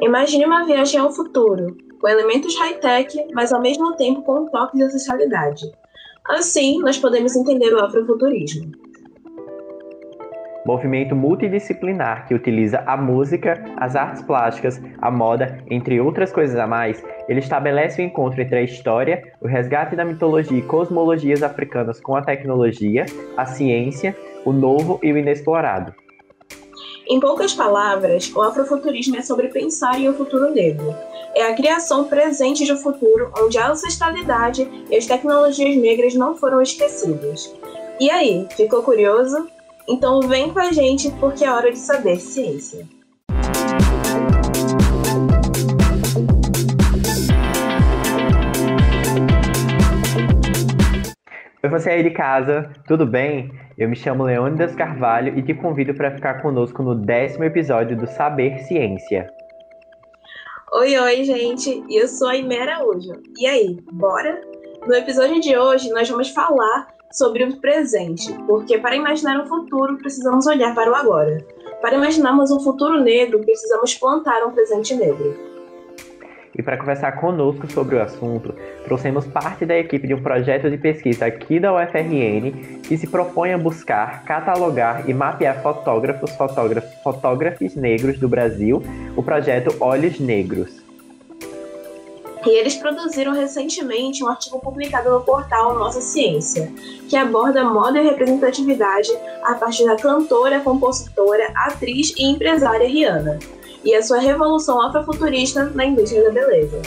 Imagine uma viagem ao futuro, com elementos high-tech, mas ao mesmo tempo com um toque de ancestralidade. Assim, nós podemos entender o afrofuturismo. Movimento multidisciplinar que utiliza a música, as artes plásticas, a moda, entre outras coisas a mais, ele estabelece o encontro entre a história, o resgate da mitologia e cosmologias africanas com a tecnologia, a ciência, o novo e o inexplorado. Em poucas palavras, o afrofuturismo é sobre pensar em um futuro negro. É a criação presente de um futuro onde a ancestralidade e as tecnologias negras não foram esquecidas. E aí, ficou curioso? Então vem com a gente porque é hora de saber ciência. Oi, você aí de casa, tudo bem? Eu me chamo Leônidas Carvalho e te convido para ficar conosco no 10º episódio do Saber Ciência. Oi, gente! Eu sou a Imera Araújo. E aí, bora? No episódio de hoje, nós vamos falar sobre o presente, porque para imaginar um futuro, precisamos olhar para o agora. Para imaginarmos um futuro negro, precisamos plantar um presente negro. E para conversar conosco sobre o assunto, trouxemos parte da equipe de um projeto de pesquisa aqui da UFRN que se propõe a buscar, catalogar e mapear fotógrafos negros do Brasil, o projeto Olhos Negros. E eles produziram recentemente um artigo publicado no portal Nossa Ciência, que aborda moda e representatividade a partir da cantora, compositora, atriz e empresária Rihanna, e a sua revolução afrofuturista na indústria da beleza.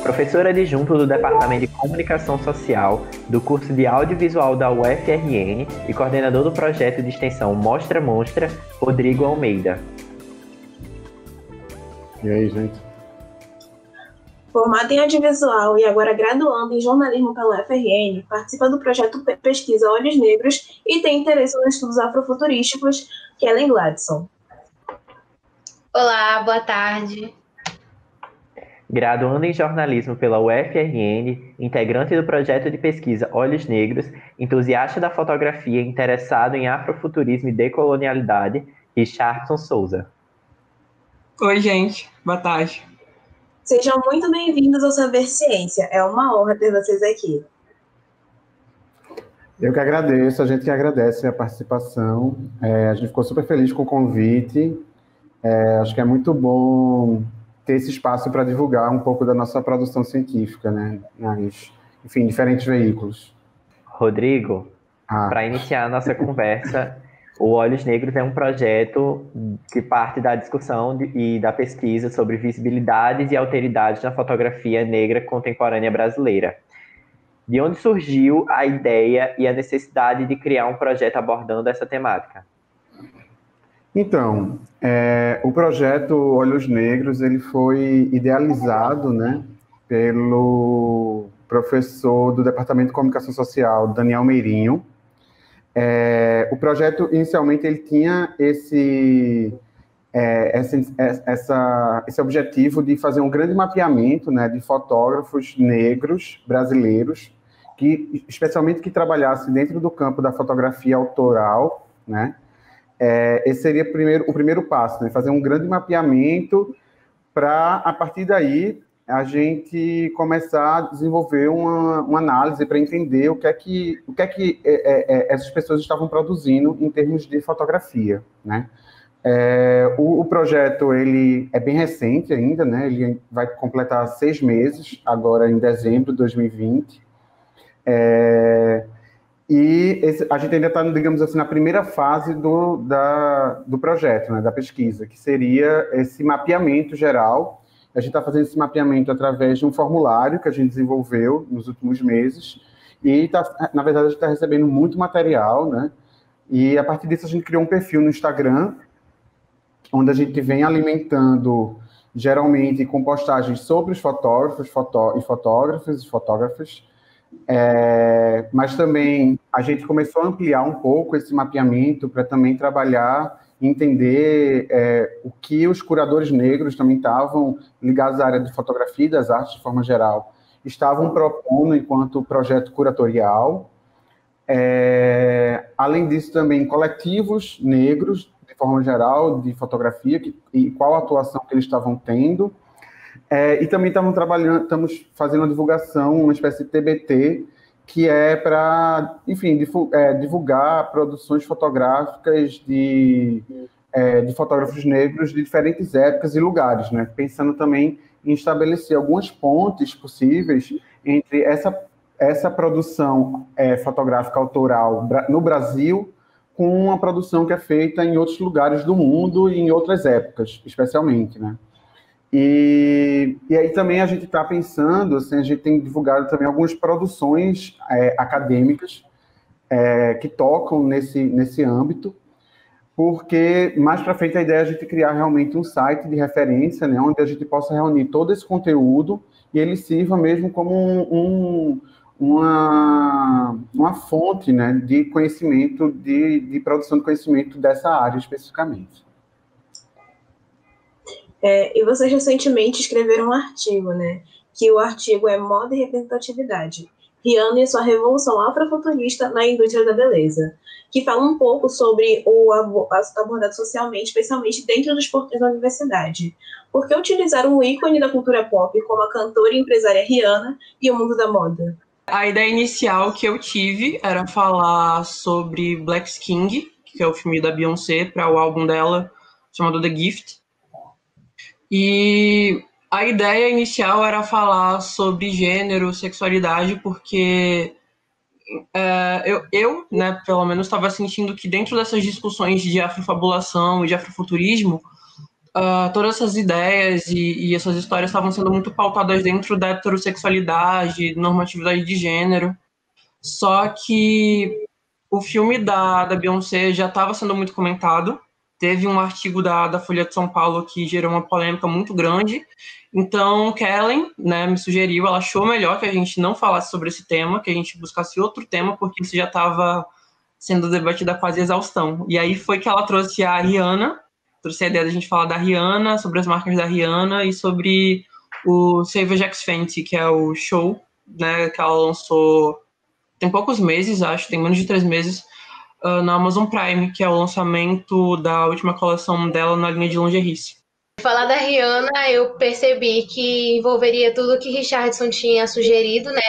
Professora adjunto do Departamento de Comunicação Social do curso de Audiovisual da UFRN e coordenador do projeto de extensão Mostra Monstra, Rodrigo Almeida. E aí, gente? Formado em audiovisual e agora graduando em jornalismo pela UFRN, participa do projeto Pesquisa Olhos Negros e tem interesse nos estudos afrofuturísticos, Kellen Gladson. Olá, boa tarde. Graduando em jornalismo pela UFRN, integrante do projeto de pesquisa Olhos Negros, entusiasta da fotografia e interessado em afrofuturismo e decolonialidade, Richardson Souza. Oi, gente. Boa tarde. Sejam muito bem-vindos ao Saber Ciência. É uma honra ter vocês aqui. Eu que agradeço, a gente que agradece a participação. A gente ficou super feliz com o convite. Acho que é muito bom ter esse espaço para divulgar um pouco da nossa produção científica, né? Enfim, diferentes veículos. Rodrigo, para iniciar a nossa conversa, o Olhos Negros é um projeto que parte da discussão e da pesquisa sobre visibilidades e alteridades na fotografia negra contemporânea brasileira. De onde surgiu a ideia e a necessidade de criar um projeto abordando essa temática? Então, o projeto Olhos Negros ele foi idealizado, né, pelo professor do Departamento de Comunicação Social, Daniel Meirinho. O projeto, inicialmente, ele tinha esse objetivo de fazer um grande mapeamento, né, de fotógrafos negros brasileiros, especialmente que trabalhassem dentro do campo da fotografia autoral, né. Esse seria o primeiro passo, né, fazer um grande mapeamento para, a partir daí, a gente começar a desenvolver uma análise para entender o que é que essas pessoas estavam produzindo em termos de fotografia, né? O projeto ele é bem recente ainda, né? Ele vai completar 6 meses, agora em dezembro de 2020. A gente ainda está, digamos assim, na primeira fase do projeto, né, da pesquisa, que seria esse mapeamento geral. A gente está fazendo esse mapeamento através de um formulário que a gente desenvolveu nos últimos meses e, na verdade, a gente está recebendo muito material, né? E, a partir disso, a gente criou um perfil no Instagram, onde a gente vem alimentando, geralmente, com postagens sobre os fotógrafos e fotógrafas, mas também a gente começou a ampliar um pouco esse mapeamento para também trabalhar, entender o que os curadores negros também estavam ligados à área de fotografia e das artes de forma geral, estavam propondo enquanto projeto curatorial. Além disso, também coletivos negros, de forma geral, de fotografia, e qual a atuação que eles estavam tendo. E também estamos fazendo uma divulgação, uma espécie de TBT, que é para, enfim, divulgar produções fotográficas de fotógrafos negros de diferentes épocas e lugares, né? Pensando também em estabelecer algumas pontes possíveis entre essa produção fotográfica autoral no Brasil com uma produção que é feita em outros lugares do mundo e em outras épocas, especialmente, né? E aí também a gente está pensando, assim, a gente tem divulgado também algumas produções acadêmicas que tocam nesse âmbito, porque mais para frente a ideia é a gente criar realmente um site de referência, né, onde a gente possa reunir todo esse conteúdo e ele sirva mesmo como uma fonte, né, de conhecimento, de produção de conhecimento dessa área especificamente. E vocês recentemente escreveram um artigo, né? Que o artigo é Moda e Representatividade, Rihanna e sua revolução afrofuturista na indústria da beleza, que fala um pouco sobre o abordado socialmente, especialmente dentro dos portões da universidade. Por que utilizar um ícone da cultura pop como a cantora e empresária Rihanna e o mundo da moda? A ideia inicial que eu tive era falar sobre Black King, que é o filme da Beyoncé, para o álbum dela chamado The Gift. E a ideia inicial era falar sobre gênero, sexualidade, porque eu, né, pelo menos estava sentindo que dentro dessas discussões de afrofabulação e de afrofuturismo, todas essas ideias e essas histórias estavam sendo muito pautadas dentro da heterossexualidade, normatividade de gênero. Só que o filme da Beyoncé já estava sendo muito comentado. Teve um artigo da Folha de São Paulo que gerou uma polêmica muito grande. Então, Kellen, né, me sugeriu, ela achou melhor que a gente não falasse sobre esse tema, que a gente buscasse outro tema, porque isso já estava sendo debatido a quase exaustão. E aí foi que ela trouxe a Rihanna, trouxe a ideia da gente falar da Rihanna, sobre as marcas da Rihanna e sobre o Savage X Fenty, que é o show, né, que ela lançou tem poucos meses, acho, tem menos de 3 meses, na Amazon Prime, que é o lançamento da última coleção dela na linha de lingeries. Falar da Rihanna, eu percebi que envolveria tudo que Richardson tinha sugerido, né?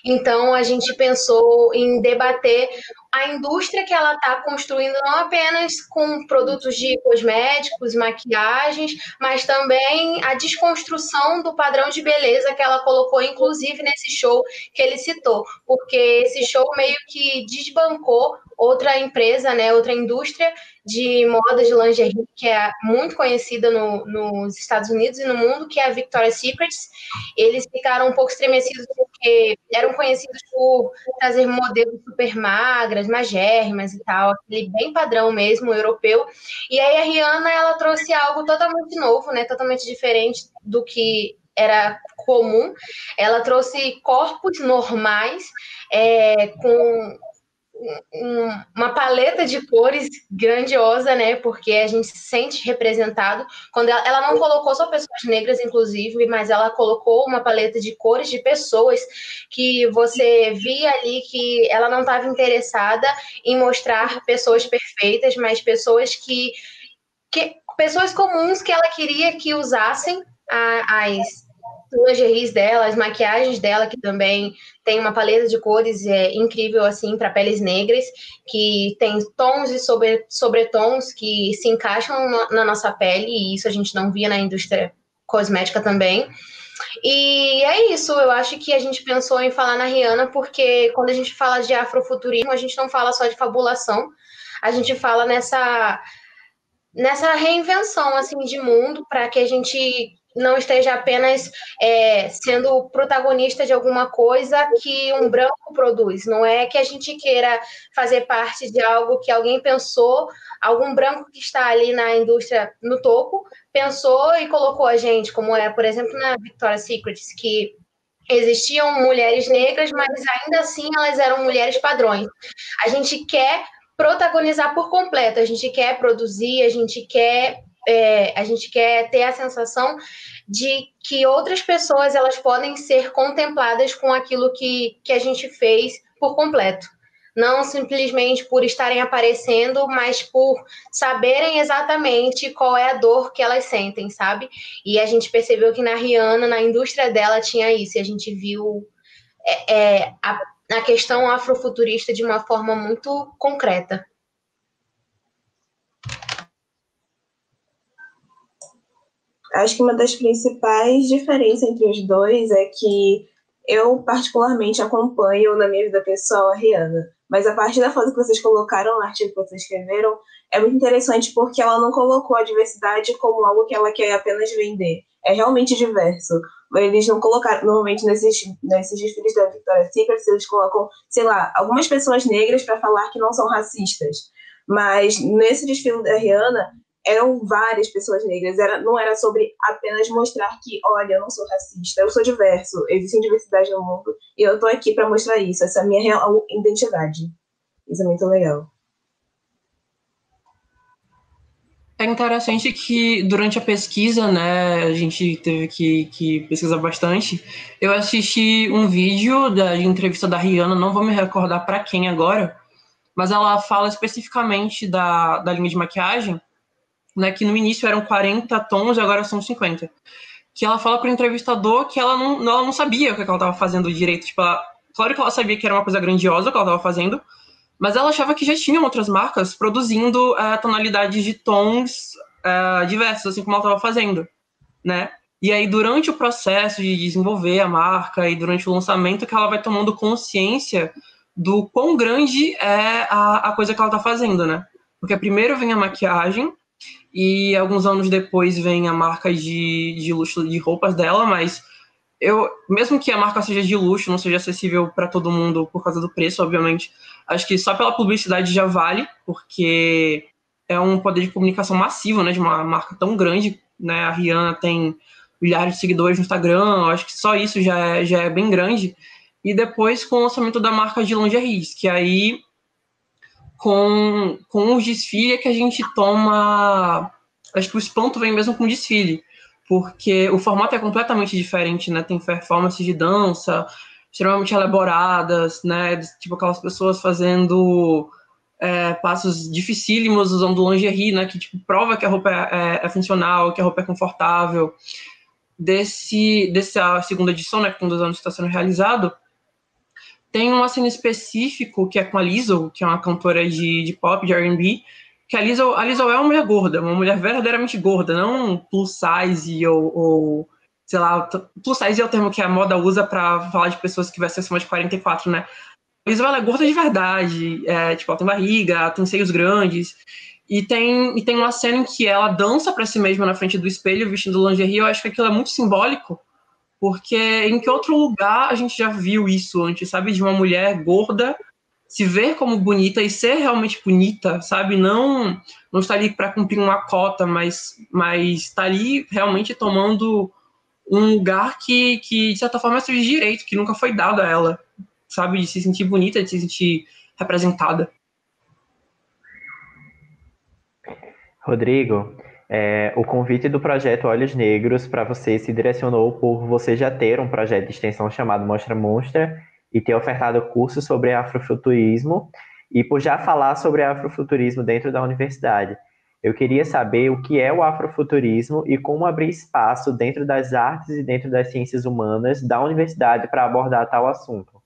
Então a gente pensou em debater a indústria que ela está construindo, não apenas com produtos de cosméticos, maquiagens, mas também a desconstrução do padrão de beleza que ela colocou, inclusive nesse show que ele citou, porque esse show meio que desbancou outra empresa, né, outra indústria de moda de lingerie, que é muito conhecida nos Estados Unidos e no mundo, que é a Victoria's Secret. Eles ficaram um pouco estremecidos porque eram conhecidos por trazer modelos super magras, magérrimas e tal, aquele bem padrão mesmo, europeu. E aí a Rihanna, ela trouxe algo totalmente novo, né, totalmente diferente do que era comum. Ela trouxe corpos normais, com uma paleta de cores grandiosa, né? Porque a gente se sente representado. Quando ela não colocou só pessoas negras, inclusive, mas ela colocou uma paleta de cores de pessoas que você via ali que ela não estava interessada em mostrar pessoas perfeitas, mas pessoas pessoas comuns que ela queria que usassem as lingeries dela, as maquiagens dela, que também tem uma paleta de cores incrível, assim, para peles negras, que tem tons e sobretons que se encaixam na nossa pele, e isso a gente não via na indústria cosmética também. E é isso, eu acho que a gente pensou em falar na Rihanna, porque quando a gente fala de afrofuturismo, a gente não fala só de fabulação, a gente fala nessa reinvenção, assim, de mundo, para que a gente não esteja apenas sendo protagonista de alguma coisa que um branco produz. Não é que a gente queira fazer parte de algo que alguém pensou, algum branco que está ali na indústria no topo, pensou e colocou a gente, como por exemplo, na Victoria's Secret, que existiam mulheres negras, mas ainda assim elas eram mulheres padrões. A gente quer protagonizar por completo, a gente quer produzir, a gente quer ter a sensação de que outras pessoas elas podem ser contempladas com aquilo que a gente fez por completo. não simplesmente por estarem aparecendo, mas por saberem exatamente qual é a dor que elas sentem, sabe? E a gente percebeu que na Rihanna, na indústria dela, tinha isso, e a gente viu a questão afrofuturista de uma forma muito concreta. Acho que uma das principais diferenças entre os dois é que eu particularmente acompanho na minha vida pessoal a Rihanna, mas a partir da foto que vocês colocaram no artigo que vocês escreveram é muito interessante porque ela não colocou a diversidade como algo que ela quer apenas vender. É realmente diverso. Eles não colocaram, normalmente nesses desfiles da Victoria's Secret, eles colocam, sei lá, algumas pessoas negras para falar que não são racistas. Mas nesse desfile da Rihanna, eram várias pessoas negras, não era sobre apenas mostrar que, olha, eu não sou racista, eu sou diverso, existe diversidade no mundo, e eu tô aqui para mostrar isso, essa é a minha real identidade. Isso é muito legal. É interessante que durante a pesquisa, né, a gente teve que pesquisar bastante. Eu assisti um vídeo de entrevista da Rihanna, não vou me recordar para quem agora, mas ela fala especificamente da linha de maquiagem, né, que no início eram 40 tons e agora são 50. Que ela fala para o entrevistador que ela não sabia o que ela estava fazendo direito. Tipo, claro que ela sabia que era uma coisa grandiosa o que ela estava fazendo, mas ela achava que já tinham outras marcas produzindo tonalidades de tons diversos, assim como ela estava fazendo, né? E aí, durante o processo de desenvolver a marca e durante o lançamento, que ela vai tomando consciência do quão grande é a coisa que ela está fazendo, né? Porque primeiro vem a maquiagem, e alguns anos depois vem a marca de luxo de roupas dela, mas mesmo que a marca seja de luxo, não seja acessível para todo mundo por causa do preço, obviamente, acho que só pela publicidade já vale, porque é um poder de comunicação massivo, né, de uma marca tão grande, né? A Rihanna tem milhares de seguidores no Instagram, acho que só isso já é bem grande. E depois com o lançamento da marca de lingeries, que aí com os desfiles que a gente toma, acho que o espanto vem mesmo com o desfile, porque o formato é completamente diferente, né? Tem performances de dança extremamente elaboradas, né? Tipo aquelas pessoas fazendo passos dificílimos usando lingerie, né? Que tipo, prova que a roupa é funcional, que a roupa é confortável. Dessa segunda edição, né? Que tem 2 anos que está sendo realizado, tem uma cena específica que é com a Lizzo, que é uma cantora de pop, de R&B, que a Lizzo é uma mulher gorda, uma mulher verdadeiramente gorda, não plus size ou sei lá, plus size é o termo que a moda usa para falar de pessoas que vai ser acima de 44, né? A Lizzo, ela é gorda de verdade, tipo, ela tem barriga, ela tem seios grandes, e tem uma cena em que ela dança para si mesma na frente do espelho, vestindo lingerie. Eu acho que aquilo é muito simbólico, porque em que outro lugar a gente já viu isso antes, sabe? De uma mulher gorda se ver como bonita e ser realmente bonita, sabe? Não estar ali para cumprir uma cota, mas estar ali realmente tomando um lugar que, de certa forma, é seu direito, que nunca foi dado a ela, sabe? De se sentir bonita, de se sentir representada. Rodrigo, o convite do projeto Olhos Negros para você se direcionou por você já ter um projeto de extensão chamado Mostra Monstra e ter ofertado cursos sobre afrofuturismo e por já falar sobre afrofuturismo dentro da universidade. Eu queria saber o que é o afrofuturismo e como abrir espaço dentro das artes e dentro das ciências humanas da universidade para abordar tal assunto.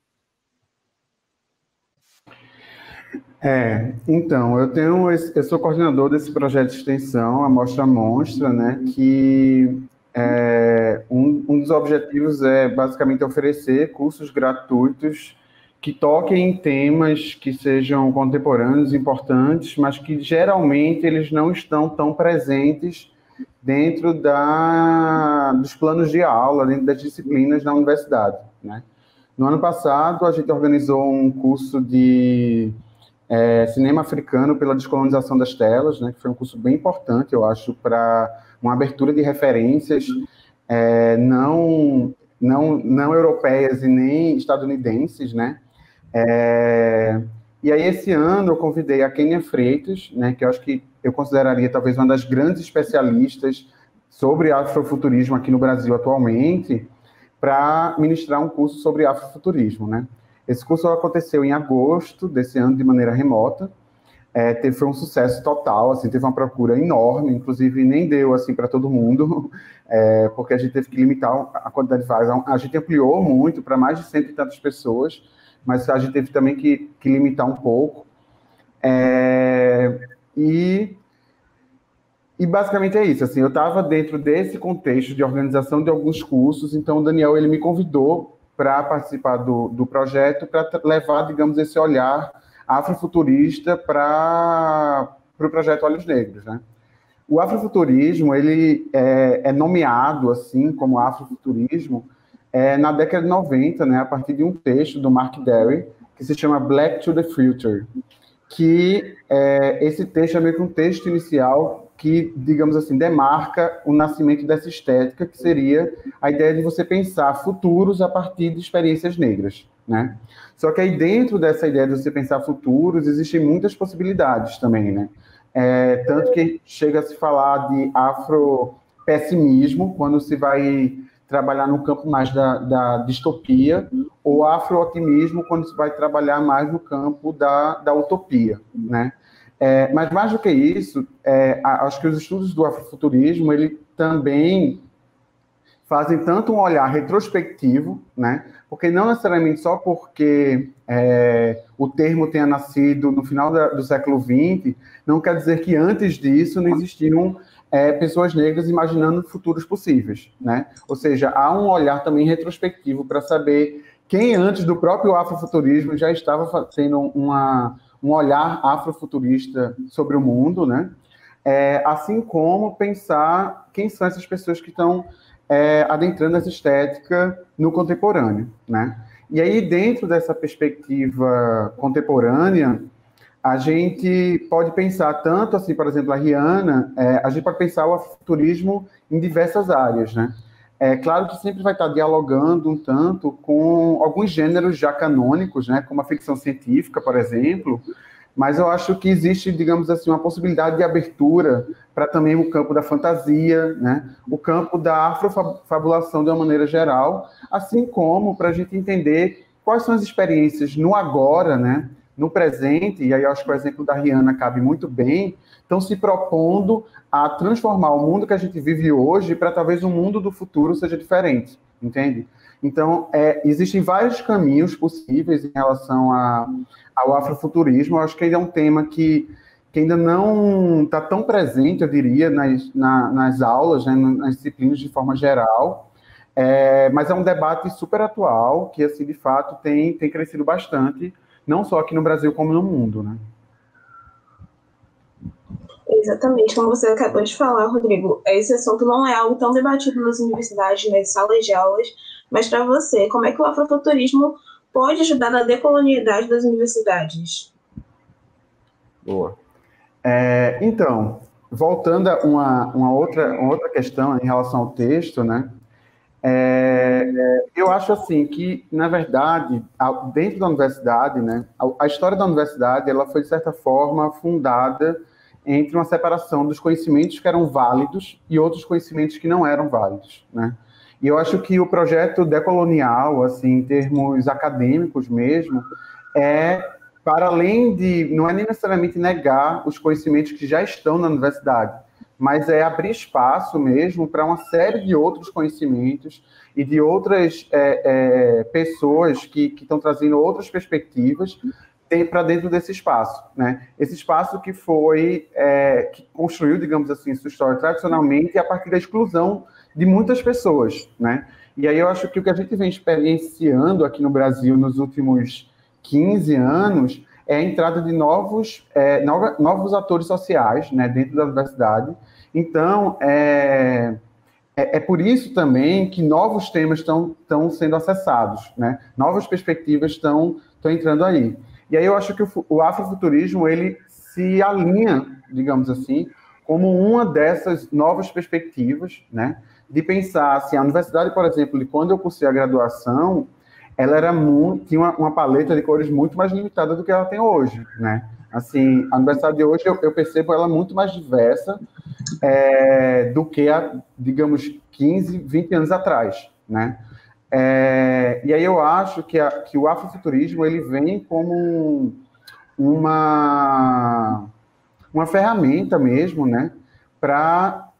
Então, eu sou coordenador desse projeto de extensão, a Mostra Monstra, né, que um dos objetivos é basicamente oferecer cursos gratuitos que toquem em temas que sejam contemporâneos, importantes, mas que geralmente eles não estão tão presentes dentro dos planos de aula, dentro das disciplinas da universidade, né? No ano passado, a gente organizou um curso de Cinema Africano pela Descolonização das Telas, né, que foi um curso bem importante, eu acho, para uma abertura de referências não europeias e nem estadunidenses, né? E aí, esse ano, eu convidei a Kênia Freitas, né, que eu acho que eu consideraria talvez uma das grandes especialistas sobre afrofuturismo aqui no Brasil atualmente, para ministrar um curso sobre afrofuturismo, né? Esse curso aconteceu em agosto desse ano, de maneira remota. Foi um sucesso total, assim, teve uma procura enorme, inclusive nem deu assim para todo mundo, porque a gente teve que limitar a quantidade de vagas. A gente ampliou muito para mais de 100 e tantas pessoas, mas a gente teve também que limitar um pouco. E basicamente é isso, assim, eu estava dentro desse contexto de organização de alguns cursos, então o Daniel ele me convidou para participar do projeto, para levar, digamos, esse olhar afrofuturista para o projeto Olhos Negros, né? O afrofuturismo, ele é nomeado, assim, como afrofuturismo, na década de 90, né, a partir de um texto do Mark Derry, que se chama Black to the Future, que esse texto é meio que um texto inicial que, digamos assim, demarca o nascimento dessa estética, que seria a ideia de você pensar futuros a partir de experiências negras, né? Só que aí dentro dessa ideia de você pensar futuros, existem muitas possibilidades também, né? Tanto que chega a se falar de afropessimismo, quando se vai trabalhar no campo mais da distopia, ou afro-otimismo, quando se vai trabalhar mais no campo da utopia, né? Mas mais do que isso, acho que os estudos do afrofuturismo, ele também fazem tanto um olhar retrospectivo, né? Porque não necessariamente só porque o termo tenha nascido no final do século XX, não quer dizer que antes disso não existiam pessoas negras imaginando futuros possíveis, né? Ou seja, há um olhar também retrospectivo para saber quem antes do próprio afrofuturismo já estava tendo um olhar afrofuturista sobre o mundo, né? Assim como pensar quem são essas pessoas que estão adentrando essa estética no contemporâneo, né? E aí, dentro dessa perspectiva contemporânea, a gente pode pensar tanto, assim, por exemplo, a Rihanna, a gente pode pensar o afrofuturismo em diversas áreas, né? Claro que sempre vai estar dialogando um tanto com alguns gêneros já canônicos, né? Como a ficção científica, por exemplo, mas eu acho que existe, digamos assim, uma possibilidade de abertura para também o campo da fantasia, né? O campo da afrofabulação de uma maneira geral, assim como para a gente entender quais são as experiências no agora, né? No presente, e aí eu acho que o exemplo da Rihanna cabe muito bem, estão se propondo a transformar o mundo que a gente vive hoje para talvez o mundo do futuro seja diferente, entende? Então, existem vários caminhos possíveis em relação ao afrofuturismo. Eu acho que ainda é um tema que ainda não está tão presente, eu diria, nas aulas, né, nas disciplinas de forma geral, mas é um debate super atual, que, assim, de fato, tem crescido bastante, não só aqui no Brasil, como no mundo, né? Exatamente, como você acabou de falar, Rodrigo, esse assunto não é algo tão debatido nas universidades, nas salas de aulas, mas para você, como é que o afrofuturismo pode ajudar na decolonialidade das universidades? Boa. Então, voltando a uma outra questão em relação ao texto, né? Eu acho assim que, na verdade, dentro da universidade, né, a história da universidade ela foi, de certa forma, fundada entre uma separação dos conhecimentos que eram válidos e outros conhecimentos que não eram válidos, né? E eu acho que o projeto decolonial, assim, em termos acadêmicos mesmo, para além de, não é nem necessariamente negar os conhecimentos que já estão na universidade, mas é abrir espaço mesmo para uma série de outros conhecimentos e de outras pessoas que estão trazendo outras perspectivas para dentro desse espaço, né? Esse espaço que que construiu, digamos assim, sua história tradicionalmente a partir da exclusão de muitas pessoas, né? E aí eu acho que o que a gente vem experienciando aqui no Brasil nos últimos 15 anos é a entrada de novos atores sociais, né, dentro da universidade. Então, é por isso também que novos temas estão sendo acessados, né? Novas perspectivas estão entrando aí. E aí eu acho que o afrofuturismo, ele se alinha, digamos assim, como uma dessas novas perspectivas, né? De pensar, assim, a universidade, por exemplo, de quando eu cursei a graduação, ela tinha uma paleta de cores muito mais limitada do que ela tem hoje, né? Assim, a universidade de hoje, eu percebo ela muito mais diversa do que há, digamos, 15, 20 anos atrás, né? E aí eu acho que o afrofuturismo ele vem como uma ferramenta mesmo, né, para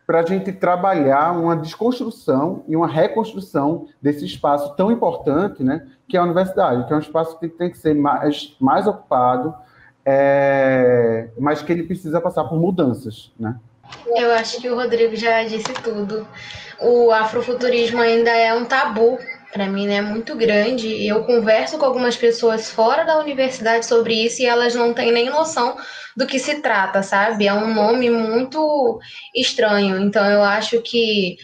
a gente trabalhar uma desconstrução e uma reconstrução desse espaço tão importante, né, que é a universidade, que é um espaço que tem que ser mais ocupado, mas que ele precisa passar por mudanças, né? Eu acho que o Rodrigo já disse tudo. O afrofuturismo ainda é um tabu para mim, né? Muito grande. Eu converso com algumas pessoas fora da universidade sobre isso e elas não têm nem noção do que se trata, sabe? É um nome muito estranho. Então, eu acho que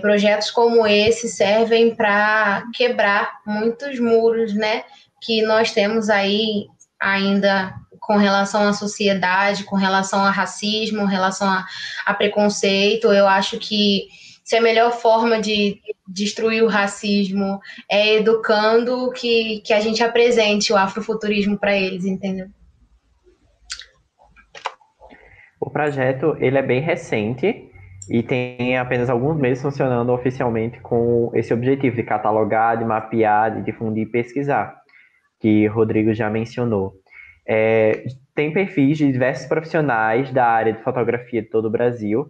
projetos como esse servem para quebrar muitos muros, né? Que nós temos aí ainda com relação à sociedade, com relação a racismo, com relação a preconceito. Eu acho que se a melhor forma de destruir o racismo é educando que a gente apresente o afrofuturismo para eles, entendeu? O projeto ele é bem recente e tem apenas alguns meses funcionando oficialmente com esse objetivo de catalogar, de mapear, de difundir e pesquisar, que o Rodrigo já mencionou. Tem perfis de diversos profissionais da área de fotografia de todo o Brasil,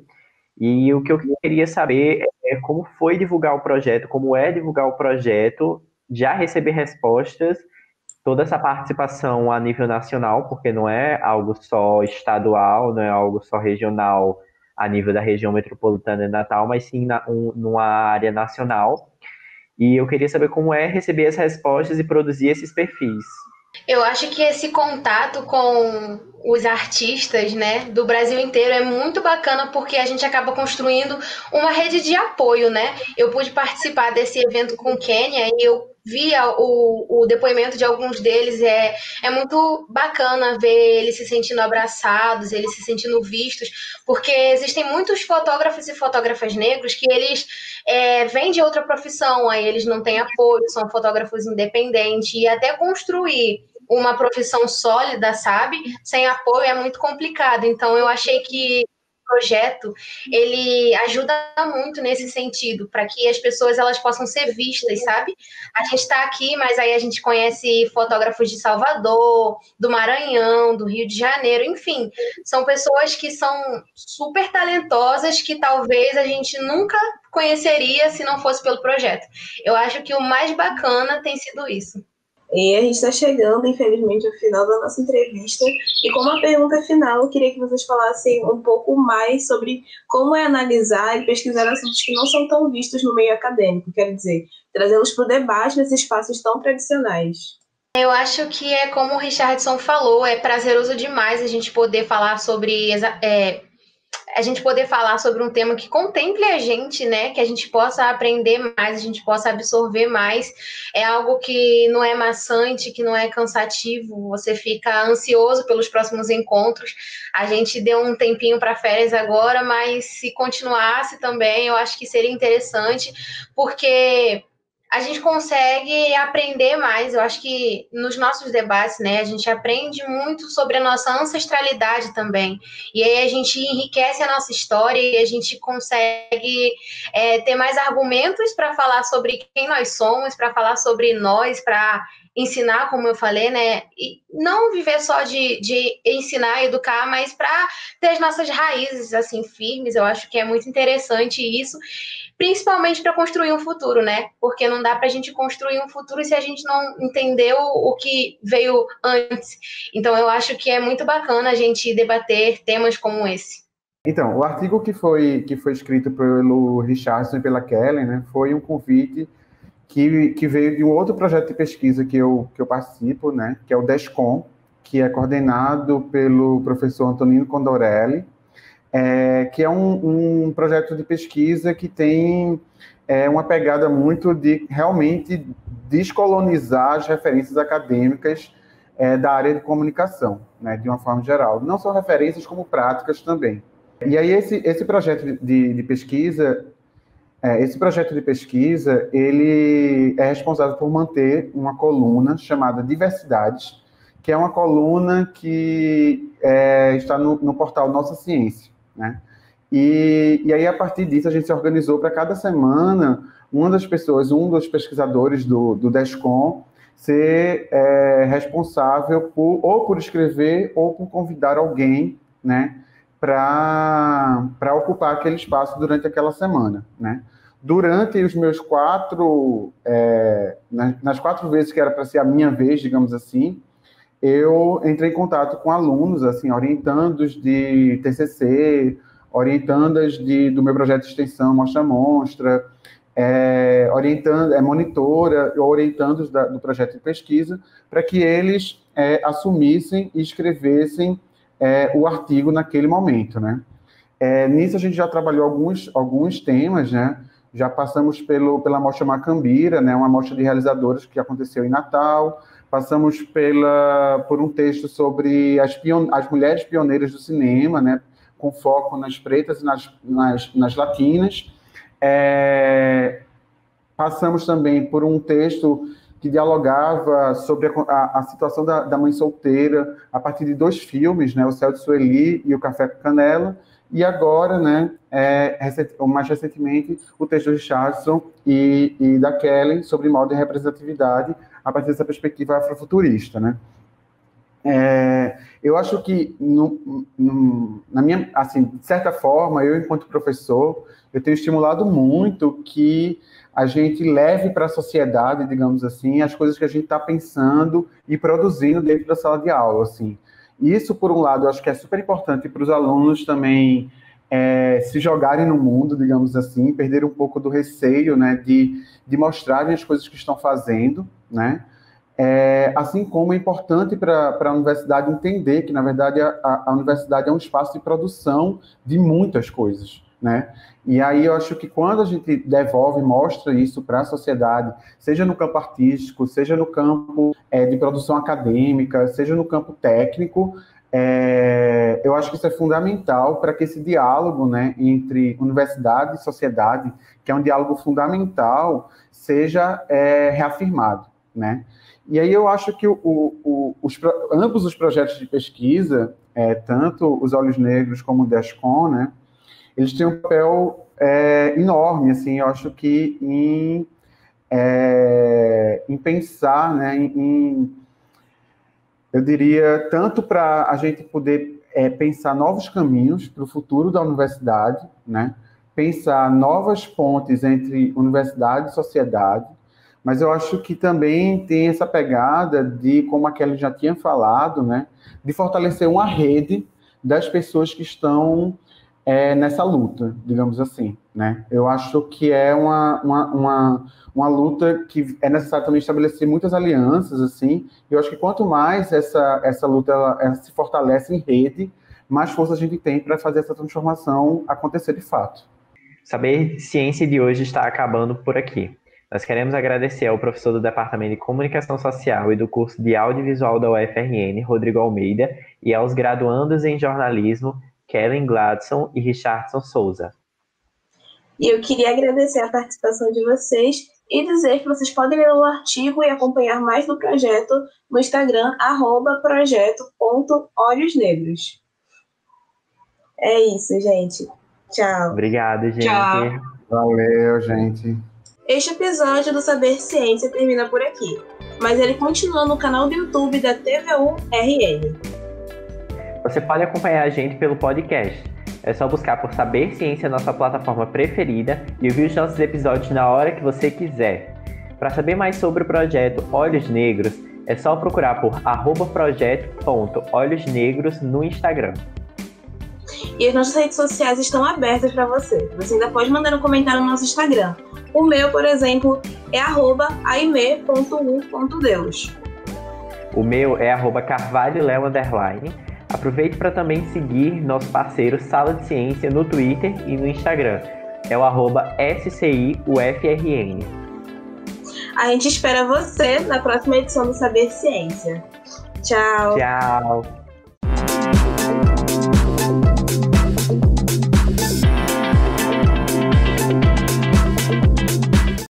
e o que eu queria saber é como foi divulgar o projeto, como é divulgar o projeto, já receber respostas, toda essa participação a nível nacional, porque não é algo só estadual, não é algo só regional a nível da região metropolitana de Natal, mas sim numa área nacional. E eu queria saber como é receber as respostas e produzir esses perfis. Eu acho que esse contato com os artistas, né, do Brasil inteiro é muito bacana porque a gente acaba construindo uma rede de apoio, né? Eu pude participar desse evento com o Quênia e eu via o depoimento de alguns deles, é muito bacana ver eles se sentindo abraçados, eles se sentindo vistos, porque existem muitos fotógrafos e fotógrafas negros que eles vêm de outra profissão, aí eles não têm apoio, são fotógrafos independentes, e até construir uma profissão sólida, sabe? Sem apoio é muito complicado. Então, eu achei que o projeto, ele ajuda muito nesse sentido, para que as pessoas elas possam ser vistas, sabe? A gente está aqui, mas aí a gente conhece fotógrafos de Salvador, do Maranhão, do Rio de Janeiro, enfim, são pessoas que são super talentosas que talvez a gente nunca conheceria se não fosse pelo projeto. Eu acho que o mais bacana tem sido isso. E a gente está chegando, infelizmente, ao final da nossa entrevista. E como a pergunta final, eu queria que vocês falassem um pouco mais sobre como é analisar e pesquisar assuntos que não são tão vistos no meio acadêmico. Quero dizer, trazê-los para o debate nesses espaços tão tradicionais. Eu acho que é como o Richardson falou, é prazeroso demais a gente poder falar sobre um tema que contemple a gente, né? Que a gente possa aprender mais, a gente possa absorver mais. É algo que não é maçante, que não é cansativo. Você fica ansioso pelos próximos encontros. A gente deu um tempinho para férias agora, mas se continuasse também, eu acho que seria interessante, porque a gente consegue aprender mais. Eu acho que nos nossos debates, né, a gente aprende muito sobre a nossa ancestralidade também. E aí a gente enriquece a nossa história e a gente consegue ter mais argumentos para falar sobre quem nós somos, para falar sobre nós, para ensinar, como eu falei, né? E não viver só de ensinar, educar, mas para ter as nossas raízes assim firmes. Eu acho que é muito interessante isso, principalmente para construir um futuro, né? Porque não dá para a gente construir um futuro se a gente não entendeu o que veio antes. Então, eu acho que é muito bacana a gente debater temas como esse. Então, o artigo que foi escrito pelo Richardson e pela Kellen, né, foi um convite que veio de um outro projeto de pesquisa que eu participo, né, que é o DESCOM, que é coordenado pelo professor Antonino Condorelli, que é um projeto de pesquisa que tem uma pegada muito de realmente descolonizar as referências acadêmicas da área de comunicação, né, de uma forma geral. Não só referências, como práticas também. E aí esse projeto de pesquisa, ele é responsável por manter uma coluna chamada Diversidades, que é uma coluna que está no portal Nossa Ciência, né? E aí, a partir disso, a gente se organizou para cada semana uma das pessoas, um dos pesquisadores do DESCOM, ser responsável por escrever ou por convidar alguém, né, para ocupar aquele espaço durante aquela semana, né? Durante os meus nas 4 vezes que era para ser a minha vez, digamos assim, eu entrei em contato com alunos, assim, orientandos de TCC, orientandas do meu projeto de extensão Mostra, monitora, orientandos do projeto de pesquisa, para que eles assumissem e escrevessem o artigo naquele momento, né? Nisso a gente já trabalhou alguns temas, né? Já passamos pela Mostra Macambira, né? Uma mostra de realizadores que aconteceu em Natal. Passamos por um texto sobre as mulheres pioneiras do cinema, né? Com foco nas pretas e nas latinas. Passamos também por um texto que dialogava sobre a situação da mãe solteira a partir de 2 filmes, né? O Céu de Sueli e o Café com Canela. E agora, né, mais recentemente, o texto do Richardson e da Kelly sobre moda e representatividade a partir dessa perspectiva afrofuturista, né? Eu acho que, na minha, assim, de certa forma, eu, enquanto professor, eu tenho estimulado muito que a gente leve para a sociedade, digamos assim, as coisas que a gente está pensando e produzindo dentro da sala de aula, assim. Isso, por um lado, eu acho que é super importante para os alunos também se jogarem no mundo, digamos assim, perder um pouco do receio, né, de mostrarem as coisas que estão fazendo, né? Assim como é importante para a universidade entender que, na verdade, a universidade é um espaço de produção de muitas coisas, né? E aí eu acho que quando a gente devolve, mostra isso para a sociedade, seja no campo artístico, seja no campo de produção acadêmica, seja no campo técnico, eu acho que isso é fundamental para que esse diálogo, né, entre universidade e sociedade, que é um diálogo fundamental, seja reafirmado, né? E aí eu acho que ambos os projetos de pesquisa, tanto os Olhos Negros como o DESCOM, né, eles têm um papel enorme, assim, eu acho que em pensar, né, eu diria, tanto para a gente poder pensar novos caminhos para o futuro da universidade, né, pensar novas pontes entre universidade e sociedade, mas eu acho que também tem essa pegada de, como a Kelly já tinha falado, né, de fortalecer uma rede das pessoas que estão nessa luta, digamos assim, né? Eu acho que é uma luta que é necessário também estabelecer muitas alianças, assim. Eu acho que quanto mais essa luta ela se fortalece em rede, mais força a gente tem para fazer essa transformação acontecer de fato. Saber Ciência de hoje está acabando por aqui. Nós queremos agradecer ao professor do Departamento de Comunicação Social e do curso de Audiovisual da UFRN, Rodrigo Almeida, e aos graduandos em jornalismo, Kellen Gladson e Richardson Souza. E eu queria agradecer a participação de vocês e dizer que vocês podem ler o artigo e acompanhar mais do projeto no Instagram, @projeto.olhosnegros. É isso, gente. Tchau. Obrigado, gente. Tchau. Valeu, gente. Este episódio do Saber Ciência termina por aqui, mas ele continua no canal do YouTube da TV1RN. Você pode acompanhar a gente pelo podcast. É só buscar por Saber Ciência na sua plataforma preferida e ouvir os nossos episódios na hora que você quiser. Para saber mais sobre o projeto Olhos Negros, é só procurar por @projeto.olhosnegros no Instagram. E as nossas redes sociais estão abertas para você. Você ainda pode mandar um comentário no nosso Instagram. O meu, por exemplo, é @aime.u.deus. O meu é @carvalholeo_. Aproveite para também seguir nosso parceiro Sala de Ciência no Twitter e no Instagram. É o @SCIUFRN. A gente espera você na próxima edição do Saber Ciência. Tchau! Tchau!